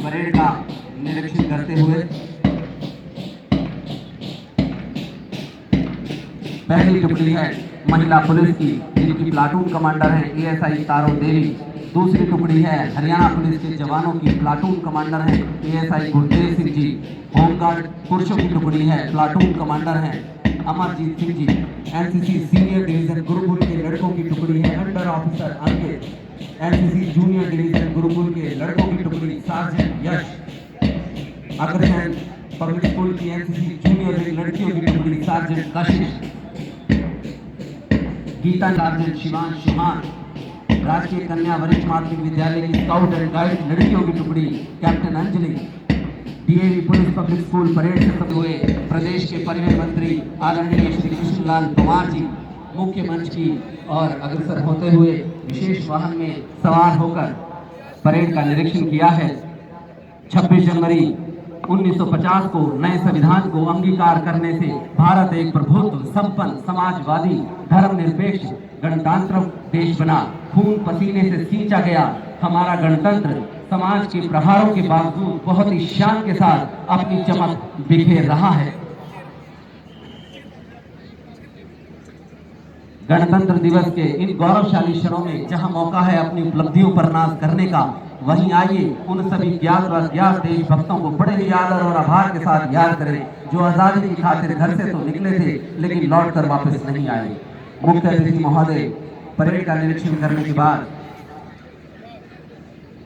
Parade का निरीक्षण करते हुए पहली टुकड़ी है महिला पुलिस की, जिनकी प्लाटून कमांडर है एएसआई तारो देवी। दूसरी टुकड़ी है हरियाणा पुलिस के जवानों की, प्लाटून कमांडर है एएसआई गुरदेव सिंह जी। होमगार्ड पुरुषों की टुकड़ी है, प्लाटून कमांडर है Amarjeet Singh ji. NCC senior division Gurukul के लड़कों की टुकड़ी है अंडर ऑफिसर अंकित। एनसीसी जूनियर डिवीजन गुरुकुल के लड़कों की टुकड़ी सार्जेंट यश। अग्रसेन पब्लिक स्कूल की एनसीसी जूनियर लड़कियों की टुकड़ी सार्जेंट कशिश। गीता सार्जेंट शिवांश चौहान। राजकीय कन्या वरिष्ठ माध्यमिक विद्यालय की स्काउट एंड गाइड लड़कियों की टुकड़ी captain Anjali. DAV police public school parade से सब हुए प्रदेश के परिवहन मंत्री आदरणीय श्री कृष्णलाल पंवार जी मुख्य मंच की और अग्रसर होते हुए विशेष वाहन में सवार होकर परेड का निरीक्षण किया है। 26 जनवरी 1950 को नए संविधान को अंगीकार करने से भारत एक प्रभुत्व संपन्न समाजवादी धर्मनिरपेक्ष गणतंत्र देश बना। खून पसीने से सींचा गया हमारा गणतंत्र समाज के प्रहारों के बावजूद बहुत ही शान के साथ अपनी चमक बिखेर रहा है। गणतंत्र दिवस के इन गौरवशाली क्षणों में जहां मौका है अपनी उपलब्धियों पर नाज करने का, वहीं आइए उन सभी ज्ञात व अज्ञात देशभक्तों को बड़े ही आदर और आभार के साथ याद करें जो आजादी की खातिर घर से तो निकले थे लेकिन लौट कर वापस नहीं आए। मुख्य अतिथि महोदय परेड का निरीक्षण करने के बाद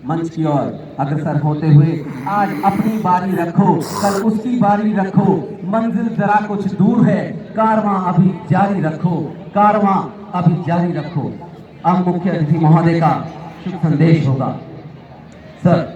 मंच की ओर अग्रसर होते हुए, आज अपनी बारी रखो कल उसकी बारी रखो, मंजिल जरा कुछ दूर है, कारवां अभी जारी रखो, कारवां अभी जारी रखो। अब मुख्य अतिथि महोदय का शुभ संदेश होगा। सर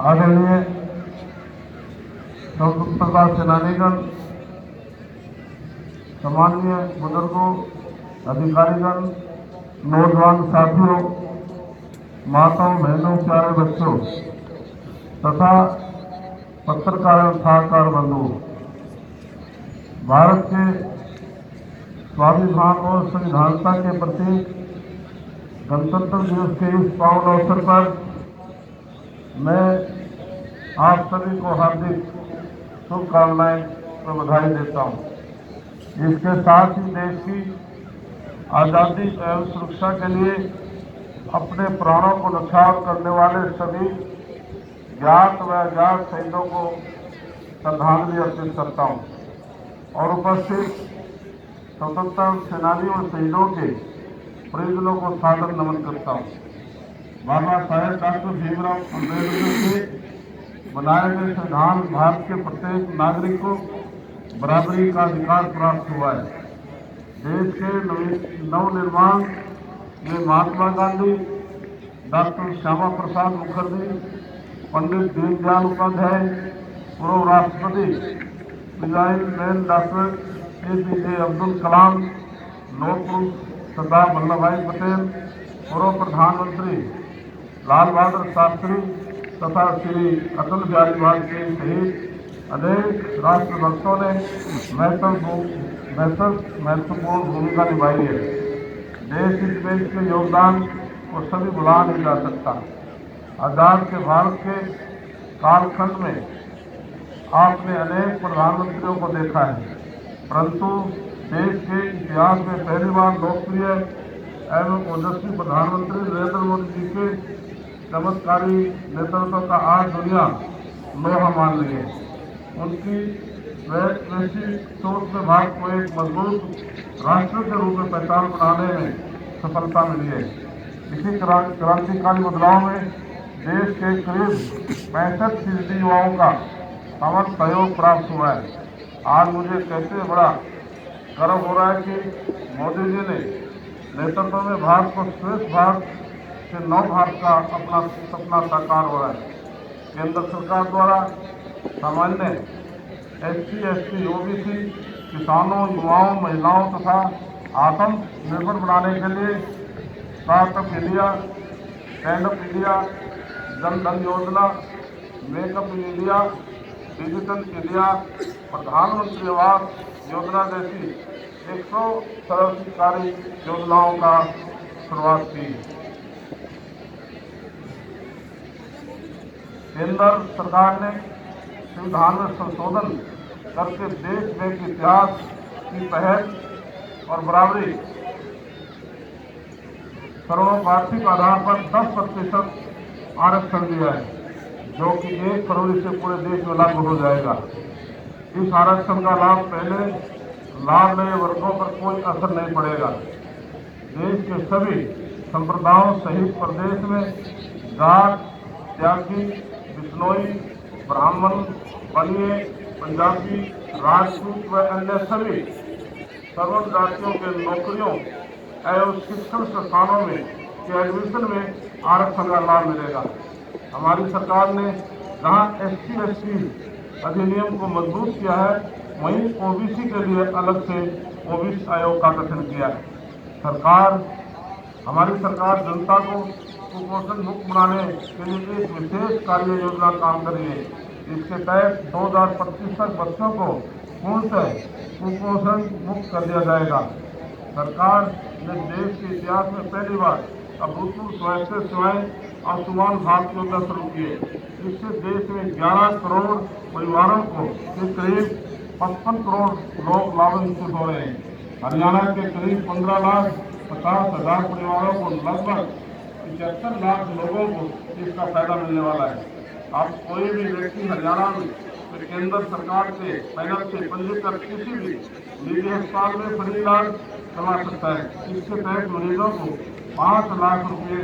आदरणीय स्वतंत्रता सेनानीगण, सम्मानीय बुजुर्गों, अधिकारीगण, नौजवान साथियों, माताओं, बहनों, प्यारे बच्चों तथा पत्रकार एवं सलाहकार बंधुओं, भारत के स्वाभिमान और संविधानता के प्रतीक गणतंत्र दिवस के इस पावन अवसर पर मैं आप सभी को हार्दिक शुभकामनाएं और बधाई देता हूं। इसके साथ ही देश की आज़ादी एवं सुरक्षा के लिए अपने प्राणों को न्यौछावर करने वाले सभी ज्ञात व अज्ञात शहीदों को श्रद्धांजलि अर्पित करता हूं और उपस्थित स्वतंत्रता सेनानियों और शहीदों के परिजनों को सादर नमन करता हूं। बाबा साहेब डॉक्टर भीमराव अम्बेडकर के बनाए गए संविधान भारत के प्रत्येक नागरिक को बराबरी का अधिकार प्राप्त हुआ है। देश के नवनिर्माण में महात्मा गांधी, डॉक्टर श्यामा प्रसाद मुखर्जी, पंडित दीनदयाल उपाध्याय, पूर्व राष्ट्रपति missile man doctor APJ Abdul Kalam, लौह पुरुष सरदार वल्लभ भाई पटेल, पूर्व प्रधानमंत्री लाल बहादुर शास्त्री तथा श्री अटल बिहारी वाजपेयी सहित अनेक राष्ट्रभक्तों ने महत्वपूर्ण भूमिका निभाई है। देश हित में इसके योगदान को सभी भुला नहीं जा सकता। आजाद के भारत के कालखंड में आपने अनेक प्रधानमंत्रियों को देखा है, परंतु देश के इतिहास में पहली बार लोकप्रिय एवं ओजस्वी प्रधानमंत्री नरेंद्र मोदी जी के चमत्कारी नेतृत्व का आज दुनिया लोहा मान रही है। उनकी वैसी सोच में भारत को एक मजबूत राष्ट्र के रूप में पहचान बनाने में सफलता मिली है। इसी क्रांतिकारी बदलाव में देश के करीब 65% युवाओं का समर्थ सहयोग प्राप्त हुआ है। आज मुझे कहते हुए बड़ा गर्व हो रहा है कि मोदी जी ने नेतृत्व में भारत को श्रेष्ठ भारत से नव भारत का अपना सपना साकार हो रहा है। केंद्र सरकार द्वारा सामान्य SC, ST, OBC, किसानों, युवाओं, महिलाओं तथा आत्मनिर्भर बनाने के लिए startup India, stand up India, Jan Dhan योजना, makeup in India, digital India, प्रधानमंत्री आवास योजना जैसी 100 सरकारी योजनाओं का शुरुआत की। केंद्र सरकार ने संविधान में संशोधन करके देश में इतिहास की पहल और बराबरी सर्वपाक्षिक आधार पर 10% आरक्षण दिया है, जो कि 1 फरवरी से पूरे देश में लागू हो जाएगा। इस आरक्षण का लाभ पहले लाभ लेने वर्गों पर कोई असर नहीं पड़ेगा। देश के सभी संप्रदायों सहित प्रदेश में जाट, त्यागी, बिश्नोई, ब्राह्मण, बनिए, पंजाबी, राजपूत व अन्य सभी सर्व जातियों के नौकरियों एवं शिक्षण संस्थानों में के एडमिशन में आरक्षण का लाभ मिलेगा। हमारी सरकार ने जहां SC, ST अधिनियम को मजबूत किया है, वहीं OBC के लिए अलग से OBC आयोग का गठन किया है। हमारी सरकार जनता को कुपोषण मुक्त बनाने के लिए एक विशेष कार्य योजना काम कर रही है। इसके तहत 2025 तक बच्चों को पूर्णतः कुपोषण मुक्त कर दिया जाएगा। सरकार ने देश के इतिहास में पहली बार अभूतपूर्व स्वास्थ्य सेवाएं आयुष्मान भारत योजना शुरू की है। इससे देश में 11 करोड़ परिवारों को के करीब 55 करोड़ लोग लाभान्वित हो रहे हैं। हरियाणा के करीब 15,50,000 परिवारों को लगभग 75 लाख लोगों को इसका फायदा मिलने वाला है। अब कोई भी व्यक्ति हरियाणा में केंद्र सरकार के पैनल से पंजीकृत किसी भी निजी अस्पताल में फ्री इलाज करवा सकता है। इसके तहत मरीजों को 5 लाख रुपए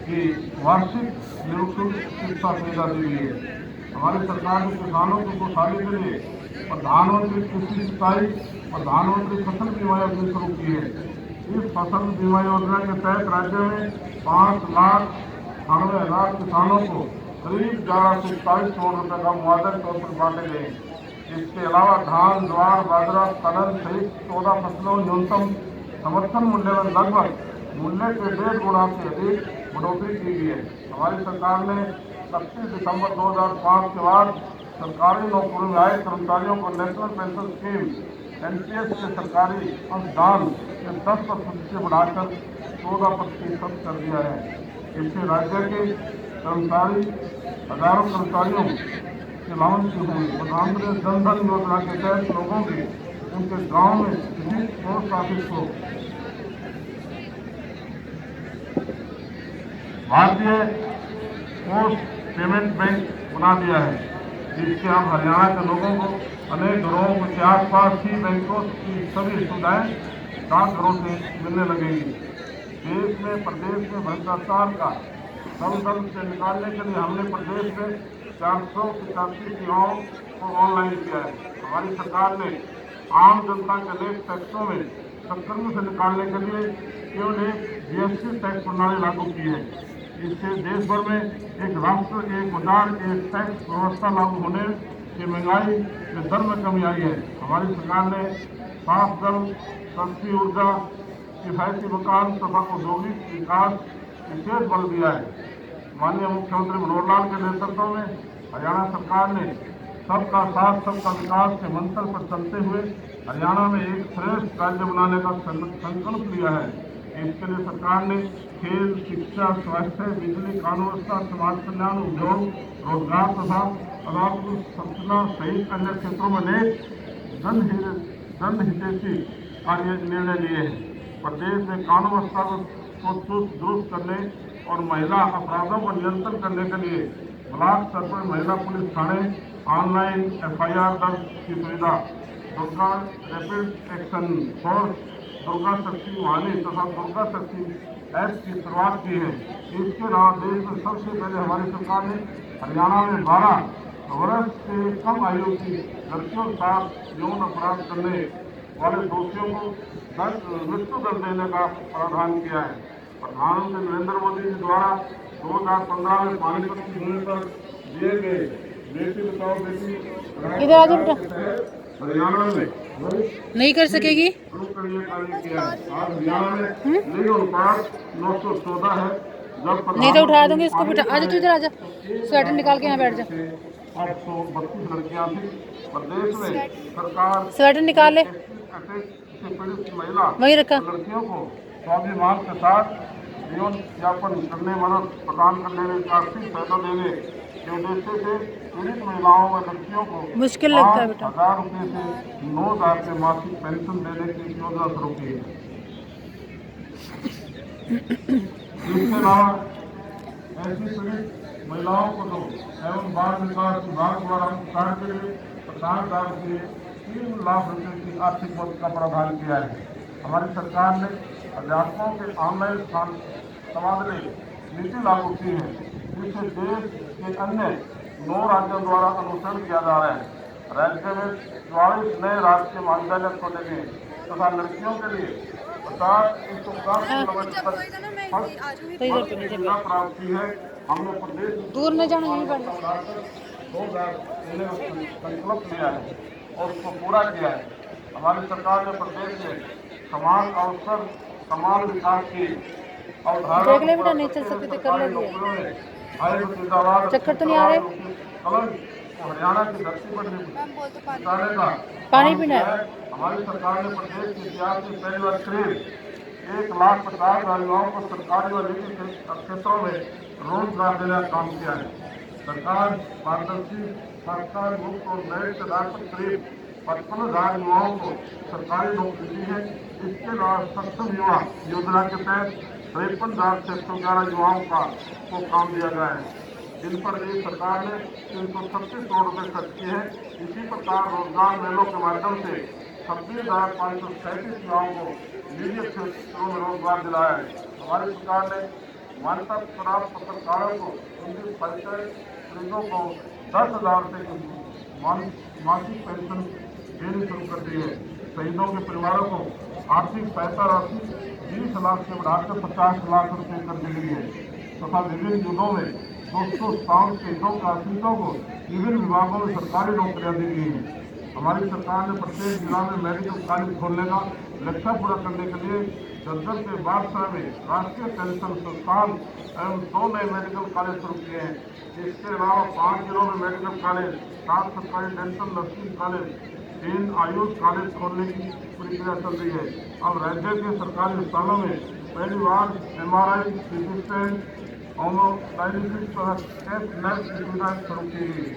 की वार्षिक निःशुल्क चिकित्सा सुविधा दी गई है। हमारी सरकार ने किसानों की खुशहाली के लिए प्रधानमंत्री कृषि सिंचाई, प्रधानमंत्री फसल बीमा योजना शुरू की है। इस फसल बीमा योजना के तहत राज्य में 5,98,000 किसानों को करीब 11 से 27 करोड़ रुपए का मुआवजा के तौर पर बांटे गए। इसके अलावा धान, ज्वार, बाजरा, कनक सहित 14 फसलों न्यूनतम समर्थन मूल्य में लगभग मूल्य के 1.5 गुना से अधिक बढ़ोतरी की गई है। हमारी सरकार ने 31 दिसंबर 2005 के बाद सरकारी नौकरी में आए कर्मचारियों को नेशनल पेंशन स्कीम NPS के सरकारी अंशदान के 10% से बढ़ाकर 14% कर दिया है। इससे राज्य के कर्मचारी हजारों कर्मचारियों के लाभान्वित हुए। प्रधानमंत्री जन धन योजना के तहत लोगों की उनके गांव में स्थित पोस्ट ऑफिस को भारतीय पोस्ट पेमेंट बैंक बना दिया है। इससे अब हरियाणा के लोगों को अनेक घरों के आसपास ही बैंकों की सभी सुविधाएं डाकघरों से मिलने लगेंगी। देश में प्रदेश में भ्रष्टाचार का दल से निकालने के लिए हमने प्रदेश में 485 सेवाओं को ऑनलाइन किया है। हमारी सरकार ने आम जनता के अनेक टैक्सों में सत्कर्म से निकालने के लिए केवल एक GST टैक्स प्रणाली लागू की है। इससे देश भर में एक राष्ट्र, एक बाजार, एक टैक्स व्यवस्था लागू होने से महंगाई के दर में कमी आई है। हमारी सरकार ने साफ जल, सस्ती ऊर्जा, किफायती मकान तथा औद्योगिक विकास विशेष बल दिया है। माननीय मुख्यमंत्री मनोहर लाल के नेतृत्व में हरियाणा सरकार ने सबका साथ सबका विकास के मंत्र पर चलते हुए हरियाणा में एक श्रेष्ठ राज्य बनाने का संकल्प लिया है। इसके लिए सरकार ने खेल, शिक्षा, स्वास्थ्य, बिजली, कानून व्यवस्था, समाज कल्याण, उद्योग, रोजगार तथा अदालत सूचना सहित अन्य क्षेत्रों में अनेक जनहितैषी कार्य निर्णय लिए हैं। प्रदेश में कानून व्यवस्था को चुस्त दुरुस्त करने और महिला अपराधों को नियंत्रण करने के लिए ब्लॉक स्तर पर महिला पुलिस थाने, ऑनलाइन FIR दर्ज की सुविधा, Durga rapid action force, Durga शक्ति वाहिनी तथा दुर्गा शक्ति ऐप की शुरुआत की है। इसके अलावा देश में सबसे पहले हमारी सरकार ने हरियाणा में 12 वर्ष से कम आयु की लड़कियों के साथ यौन अपराध करने वाले दोषियों को मृत्यु दंड देने का प्रावधान किया है। प्रधानमंत्री नरेंद्र मोदी जी द्वारा 2015 में पानीपत की भूमि पर दिए गए बेटी बचाओ बेटी पढ़ाओ इधर आ जाओ अभियान बेटा। के तहत हरियाणा में वरिष्ठ नहीं कर सकेगी। शुरू कर ये कार्य किया है। आज हरियाणा में लिंग अनुपात 914 है। जब नहीं तो उठा दूंगी इसको। पानी बेटा आ जा, तू इधर आ जा, स्वेटर निकाल के यहाँ बैठ जा। 832 लड़कियां थी। प्रदेश में सरकार स्वेटर निकाल ले, से पीड़ित महिला वही रखा। और लड़कियों को स्वाभिमान के साथ जीवन यापन करने मदद प्रदान करने में आर्थिक सहायता देने के उद्देश्य से पीड़ित महिलाओं व लड़कियों को मुश्किल लगता है बेटा। 5,000 रुपये से 9,000 के मासिक पेंशन देने की योजना शुरू की है। इसके अलावा ऐसी पीड़ित महिलाओं को तो एवं बाल विकास विभाग द्वारा उपचार के लिए 50,000 रुपये 3 लाख रुपये की आर्थिक मदद का प्रावधान किया है। हमारी सरकार ने अध्यापकों के ऑनलाइन तबादले नीति लागू की है, जिसे देश के अन्य 9 राज्यों द्वारा अनुसरण किया जा रहा है। राज्य में 44 नए राजकीय महाविद्यालय खोलेंगे तथा लड़कियों के लिए 50 जिला प्राप्त की है। हमने प्रदेश दूर न जाना, यहीं बैठ जा। 2019 संकल्प लिया है और उसको पूरा किया है। हमारी सरकार ने प्रदेश में समान अवसर समान विकास की अवधारणा देख ले बेटा, नहीं चल सकते तो कर ले लिए। चक्कर तो नहीं आ रहे? कलंक को हरियाणा की धरती पर निकालने का पानी पीना है। हमारी सरकार ने प्रदेश के इतिहास में पहली बार करीब 1,50,000 युवाओं को सरकारी व निजी क्षेत्रों में रोजगार देने का काम किया है। सरकार पारदर्शी सरकार मुक्त और मेरिट के आधार पर करीब 55,000 युवाओं को सरकारी नौकरी दी है। इसके अलावा सक्षम युवा योजना के तहत 53,611 युवाओं को काम दिया गया है, जिन पर भी सरकार ने 336 करोड़ रुपये खर्च किए हैं। इसी प्रकार रोजगार मेलों के माध्यम से 26,537 युवाओं को निजी क्षेत्रों में रोजगार दिलाया है। हमारी सरकार ने मान्यता प्राप्त पत्रकारों को उनकी परिचयों को 10,000 रुपये की मासिक पेंशन देनी शुरू कर दी है। शहीदों के परिवारों को आर्थिक सहायता राशि 20 लाख से बढ़ाकर 50 लाख रुपये कर दी गई है तथा विभिन्न युद्धों में 257 शहीदों के आश्रितों को विभिन्न विभागों में सरकारी नौकरियां दी गई हैं। हमारी सरकार ने प्रत्येक जिला में मेडिकल कॉलेज खोलने का लक्ष्य पूरा करने के लिए दफ्तर के बादशाह में राष्ट्रीय पेंशन संस्थान एवं 2 नए मेडिकल कॉलेज शुरू किए हैं। इसके अलावा 5 जिलों में मेडिकल कॉलेज, 7 सरकारी dental nursing college, 3 Ayush college खोलने की प्रक्रिया चल रही है। अब राज्य के सरकारी अस्पतालों में पहली बार MRI, CT स्कैन, डायलिसिस तथा कैथ लैब की सुविधा शुरू की गई।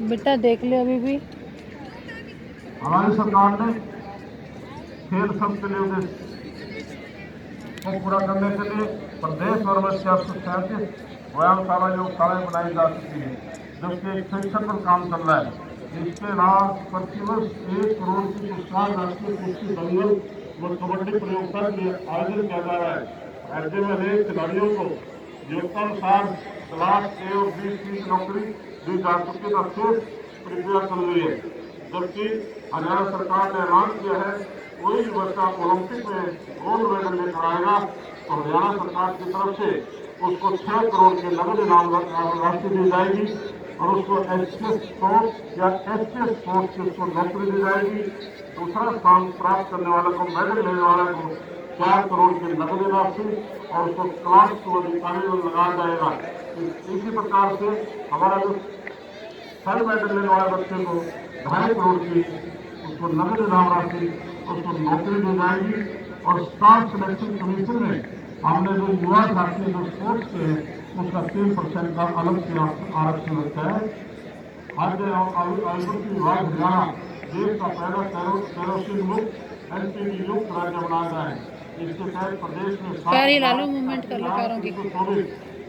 बेटा देख ले, अभी भी हमारी सरकार ने खेल सब के लिए उद्देश्य को पूरा करने के लिए प्रदेश भर में 437 व्यायामशाला योगशालाएं बनाई जा चुकी है, जबकि एक शिक्षण पर काम चल रहा है। इसके अलावा प्रतिवर्ष 1 करोड़ की पुरस्कार राष्ट्रीय कुश्ती दंगल व कबड्डी प्रतियोगिता के आयोजन किया जा रहा है। राज्य में अनेक खिलाड़ियों को योग्यतानुसार क्लास A और B की नौकरी दी जा चुकी है। शेष प्रक्रिया चल रही है, जबकि हरियाणा सरकार ने ऐलान किया है कोई भी बच्चा ओलंपिक में गोल्ड मेडल लेकर आएगा तो हरियाणा सरकार की तरफ से उसको 6 करोड़ के नगद इनाम राशि दी जाएगी और उसको HCS स्पोर्ट्स या SCS स्पोर्ट्स की उसको नौकरी दी जाएगी। दूसरा स्थान प्राप्त करने वाले को, मेडल लेने वाले को 4 करोड़ की नगद राशि और उसको क्लास 2 अधिकारी में लगाया जाएगा। इसी प्रकार से हमारा जो थर्ड मेडल लेने वाले बच्चे को 2.5 करोड़ की उसको नगद इनाम राशि उसको नौकरी दी जाएगी। और स्टाफ सिलेक्शन कमीशन में हमने जो युवा साथी जो स्पोर्ट्स के हैं उसका 3% का अलग से आरक्षण रखा है। आयुर्वेद विभाग हरियाणा देश का पहला केरोसिन मुक्त NPT युक्त राज्य बनाया गया है। इसके तहत प्रदेश में पैर हिला लो, मूवमेंट कर लो पैरों की,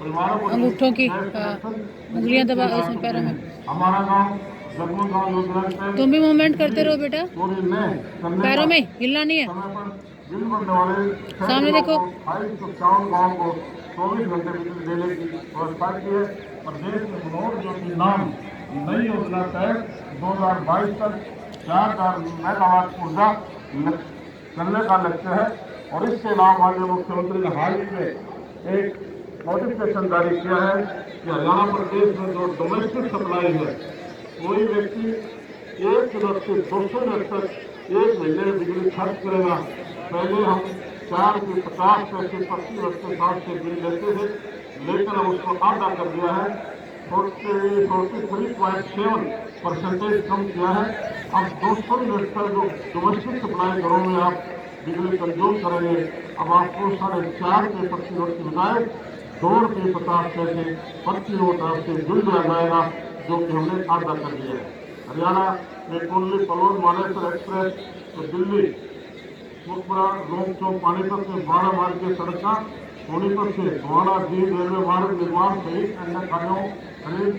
परिवारों को अंगूठों की, उंगलियां दबा इसमें पैरों में। हमारा गाँव जगमग गाँव योजना के तहत तुम भी मूवमेंट करते रहो बेटा, पैरों में हिलना नहीं है। समय पर बिल भरने वाले सामने देखो। 254 गाँव को 24 घंटे बिजली देने की व्यवस्था की है। प्रदेश में मनोहर ज्योति नाम नई योजना तहत 2022 तक 4,000 मेगावाट ऊर्जा चलने का लक्ष्य है। और इसके अलावा माननीय मुख्यमंत्री ने हाल ही में एक नोटिफिकेशन जारी किया है कि हरियाणा प्रदेश में जो डोमेस्टिक सप्लाई है, कोई व्यक्ति 1 यूनिट से 200 यूनिट तक 1 महीने में बिजली खर्च करेगा। पहले हम 4 के 50 पैसे प्रति यूनिट के हिसाब से बिल लेते थे, लेकिन अब उसको आधा कर दिया है, 43.7% कम किया है। अब 200 यूनिट का जो डोमेस्टिक सप्लाई घरों में आप बिजली कंज्यूम करेंगे, अब आपको 4.5 रुपये प्रति यूनिट की बजाय 2.50 रुपये प्रति यूनिट आपसे बिल दिया जाएगा, जो कि हमने आधा कर दिया है। हरियाणा में कुंडली पलवल मानेसर एक्सप्रेस तो दिल्ली मुखपुरा रोड चौक पानीपत में 12 मार्ग की सड़क का सोनीपत से गोवाड़ा जींद रेलवे मार्ग निर्माण सहित अन्य कार्यों करीब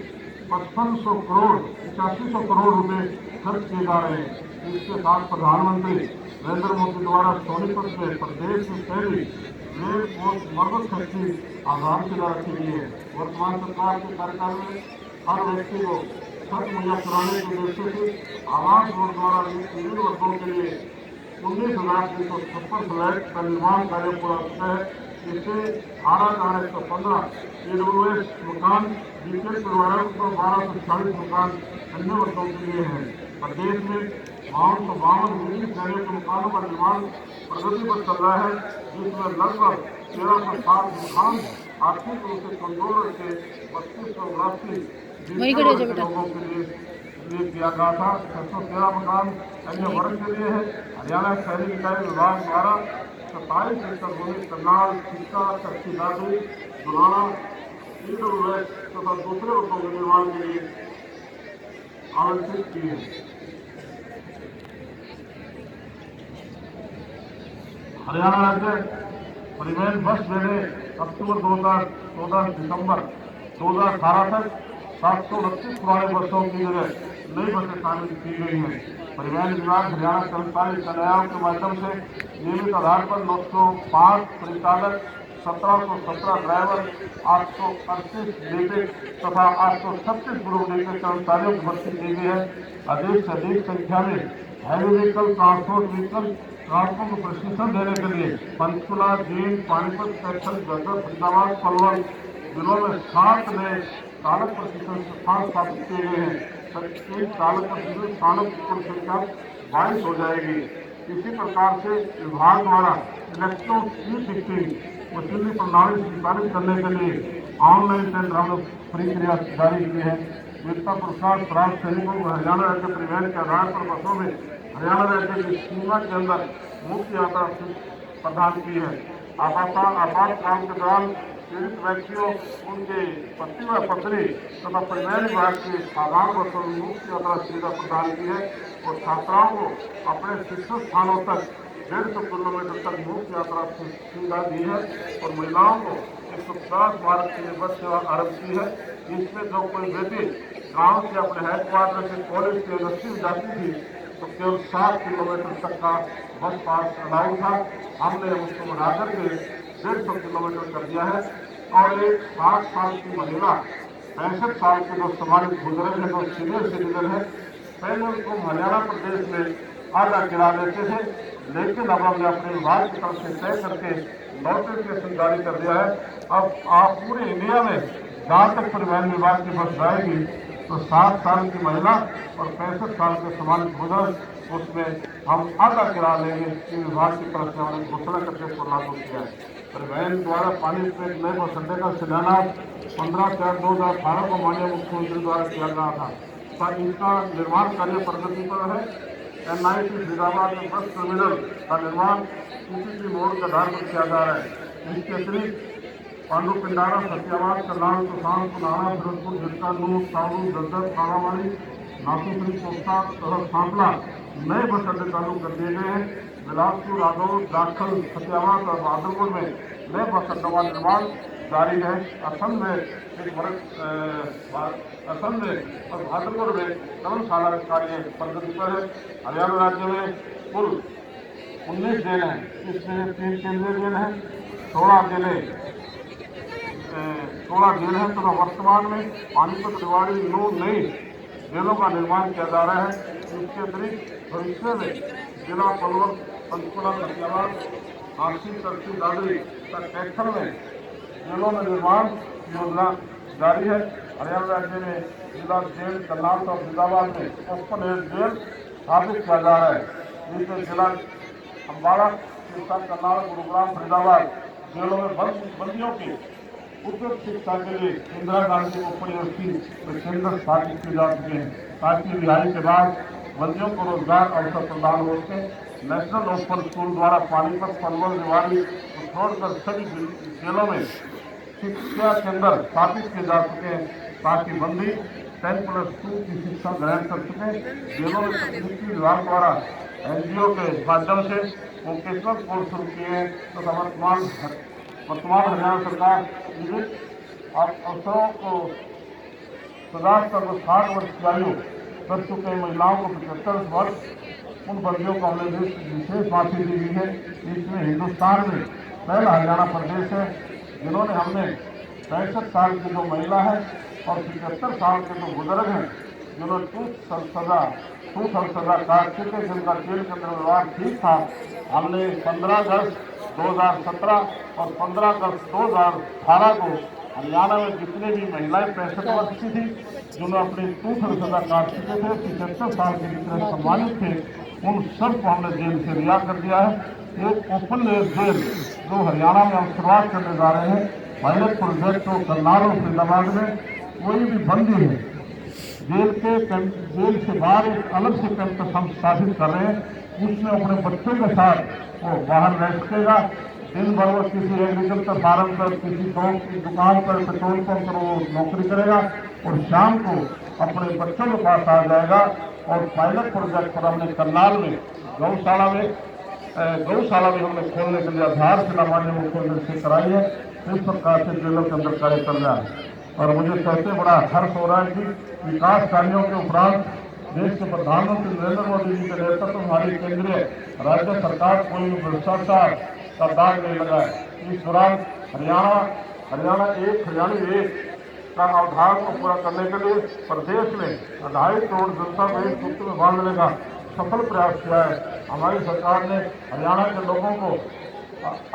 5500 करोड़ 8500 करोड़ रुपए खर्च किए जा रहे हैं। इसके साथ प्रधानमंत्री नरेंद्र मोदी द्वारा सोनीपत में प्रदेश में पहली रेल और मरम्मत फैक्ट्री आधारशिला रखी गई है। वर्तमान सरकार के कार्यकाल में हर व्यक्ति को छत मुहैया कराने के उद्देश्य से आवास बोर्ड द्वारा विभिन्न वर्गों के लिए 19,356 फ्लैट का निर्माण कार्य पूरा किया है। इससे 18,115 AWS मकान, बीपीएल परिवारों को 1240 मकान अन्य वर्गों के लिए हैं। प्रदेश में 552 विभिन्न श्रेणियों के मकानों का निर्माण प्रगति पर चल रहा है, जिसमें लगभग 1360 मकान आर्थिक रूप से कमजोर के 3289 लोगों के लिए किया गया था। 613 मकान अन्य वर्ग के लिए है। हरियाणा शहरी विकास विभाग द्वारा 27 एकड़ भूमि करनाल, सिक्का, कच्ची दादी, दुलाना, AWS तथा दूसरे वर्गों के निर्माण के लिए आवंटित की है। हरियाणा राज्य परिवहन बस मेले अक्टूबर 2014 दिसंबर 2018 तक 729 पुराने बसों की जगह नई बसें शामिल की गई हैं। परिवहन विभाग हरियाणा कर्मचारी कल्याण के माध्यम से नियमित आधार पर 905 परिचालक, 1717 ड्राइवर, 838 लेटेक तथा 836 पूर्व लेटेक कर्मचारियों की भर्ती की गई है। अधिक से अधिक संख्या में heavy vehicle transport vehicle transport को प्रशिक्षण देने के लिए पंचकुला, जींद, पानीपत, कैथल, जगह, फरीदाबाद, पलवल जिलों में 7 नए चालक प्रशिक्षण संस्थान स्थापित किए गए हैं। 27 चालक प्रशिक्षण स्थानों की कुल संख्या 22 हो जाएगी। इसी प्रकार से विभाग द्वारा इलेक्ट्रॉनिक टिकटिंग मशीनरी प्रणाली संचालित करने के लिए ऑनलाइन टेंडर हमने प्रक्रिया जारी की है। वीरता पुरस्कार प्राप्त सैनिकों को हरियाणा राज्य परिवहन के आधार पर बसों में हरियाणा राज्य की सीमा के अंदर मुफ्त यात्रा प्रदान की है। आपातकाल के दौरान पीड़ित व्यक्तियों, उनके पति व पत्नी तथा परिवहन विभाग की साधारण बसों में मुफ्त यात्रा सुविधा प्रदान की है और छात्राओं को अपने शिक्षण स्थानों तक 150 किलोमीटर तक मुफ्त यात्रा सुविधा दी है और महिलाओं को 150 भारत के लिए बस सेवा आरंभ की है। इसमें जो कोई बेटी गांव से अपने हेडक्वार्टर से कॉलेज की यूनिवर्सिटी में जाती थी तो केवल 7 किलोमीटर तक का बस पास अलाउ था। हमने उसको बढ़ाकर के 150 किलोमीटर कर दिया है। और एक 60 साल की महिला 65 साल के जो सम्मानित बुजुर्ग है, जो सीनियर सिटीजन है, पहले उनको हरियाणा प्रदेश में आधा किराया देते थे, लेकिन अब हमने अपने विभाग की तरफ से तय करके नोटिफिकेशन जारी कर दिया है। अब आप पूरे इंडिया में जहाँ तक परिवहन विभाग की बस जाएगी तो 60 साल की महिला और 65 साल के सम्मानित बुजुर्ग, उसमें हम आधा किराया लेंगे। कि विभाग की तरफ से हमने घोषणा करके इसको लागू किया है। परिवहन द्वारा पानी पे नए बस अड्डे का शिलान्यास 15/4/2018 को माननीय मुख्यमंत्री द्वारा किया गया था। पर इसका निर्माण कार्य प्रगति पर है। NIT फरीदाबाद में बस टर्मिनल का निर्माण PPP मोड के आधार पर किया जा रहा है। इसके अतिरिक्त पांडु पिंडारा, सत्यावाद, करनाल, सुशांत, पुनाना, फिरोजपुर, झटका, नूर, साउरू, दद्दर, कालावाड़ी, नासूपुरी, कोस्ता तथा सांपला नए बस अड्डे चालू कर दिए गए हैं। बिलासपुर, रादौर, दाखल, सत्यावाद और बहादुरपुर में नए बस अड्डों का निर्माण जारी है। असम में और बहादुरपुर में धर्मशाला का कार्य प्रगति पर है। हरियाणा राज्य में कुल 19 जेल हैं, इसमें 3 केंद्रीय जेल हैं, 16 जेल हैं तथा वर्तमान में पानीपत, रेवाड़ी 9 नई जेलों का निर्माण किया जा रहा है। इसके अतिरिक्त भविष्य में जिला पलवल पंचकुला सत्यावान हांसी तरसी दादरी तक कैथल में जेलों में निर्माण योजना जारी है। हरियाणा राज्य में जिला जेल करनाल और फरीदाबाद में ओपन एयर जेल स्थापित किया जा रहा है। जिसमें जिला अम्बाड़ा, सिरसा, करनाल, गुरुग्राम, फरीदाबाद जेलों में बंदियों की उच्च शिक्षा के लिए इंदिरा गांधी ओपन यूनिवर्सिटी केंद्र स्थापित किए जा चुके हैं, ताकि रिहाई के बाद बंदियों को रोजगार अवसर प्रदान हो सके। नेशनल ओपन स्कूल द्वारा पानीपत, पलवल, रेवाड़ी को छोड़कर सभी जेलों में शिक्षा केंद्र स्थापित किए जा चुके हैं, ताकि बंदी 10+2 की शिक्षा ग्रहण कर सके। जेलों में तकनीकी विभाग द्वारा NGO के माध्यम से वोकेशनल कोर्स शुरू किए हैं। तो वर्तमान हरियाणा सरकार विविध अवसरों को प्रदान कर 60 वर्ष की आयु कर चुके महिलाओं को 75 वर्ष उन बंदियों को हमने विशेष माफी दी गई है। इसमें हिंदुस्तान में पहला हरियाणा प्रदेश है जिन्होंने हमने 65 साल की जो महिला है और 75 साल के जो बुजुर्ग हैं जिन्होंने टूथ सजा काट चुके, जिनका जेल के अंदर व्यवहार ठीक था, हमने 15 अगस्त 2017 और 15 अगस्त 2018 को हरियाणा में जितने भी महिलाएं 65 वर्ष की थी जिन्होंने अपनी टूथ सजा काट चुके थे, 75 साल के जितने सम्मानित थे, उन सबको हमने जेल से रिहा कर दिया है। एक ओपन एयर जेल जो हरियाणा में हम शुरुआत करने जा रहे हैं, पायलट प्रोजेक्ट को करनाल और फरीदाबाद में कोई भी बंदी है जेल से बाहर एक अलग से कैंपस हम स्थापित कर रहे हैं। उसमें अपने बच्चों के साथ वो बाहर रह सकेगा। दिन भर वो किसी एग्रीकल्चर फार्म पर, किसी गाँव की दुकान पर, पेट्रोल पंप पर वो नौकरी करेगा और शाम को अपने बच्चों के पास आ जाएगा। और पायलट प्रोजेक्ट पर हमने करनाल में गौशाला भी हमने खोलने के लिए आधारशिला माननीय मुख्यमंत्री से कराई है। इस प्रकार से जेलों के अंदर कार्य चल रहा है और मुझे कहते बड़ा हर्ष हो रहा है कि विकास कार्यों के उपरांत देश के प्रधानमंत्री नरेंद्र मोदी जी के नेतृत्व में हमारी केंद्रीय राज्य सरकार कोई भ्रष्टाचार का दाग नहीं लगा है। इस दौरान हरियाणवी एक का अवधारण को पूरा करने के लिए प्रदेश में 2.5 करोड़ जनता को एक सूत्र में बांधने का सफल प्रयास किया है। हमारी सरकार ने हरियाणा के लोगों को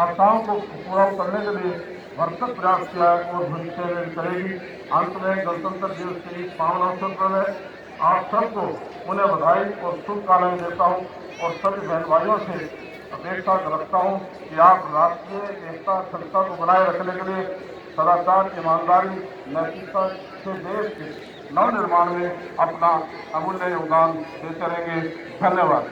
आशाओं को पूरा करने के लिए भरसक प्रयास किया है और भविष्य में करेगी। अंत में गणतंत्र दिवस के इस पावन अवसर पर आप सबको उन्हें बधाई और शुभकामनाएं देता हूँ और सभी बहन भाइयों से अपेक्षा रखता हूँ कि आप राष्ट्रीय एकता अखंडता को बनाए रखने के लिए सदाचार, ईमानदारी, नैतिकता से देश के नव निर्माण में अपना अमूल्य योगदान देते रहेंगे। धन्यवाद।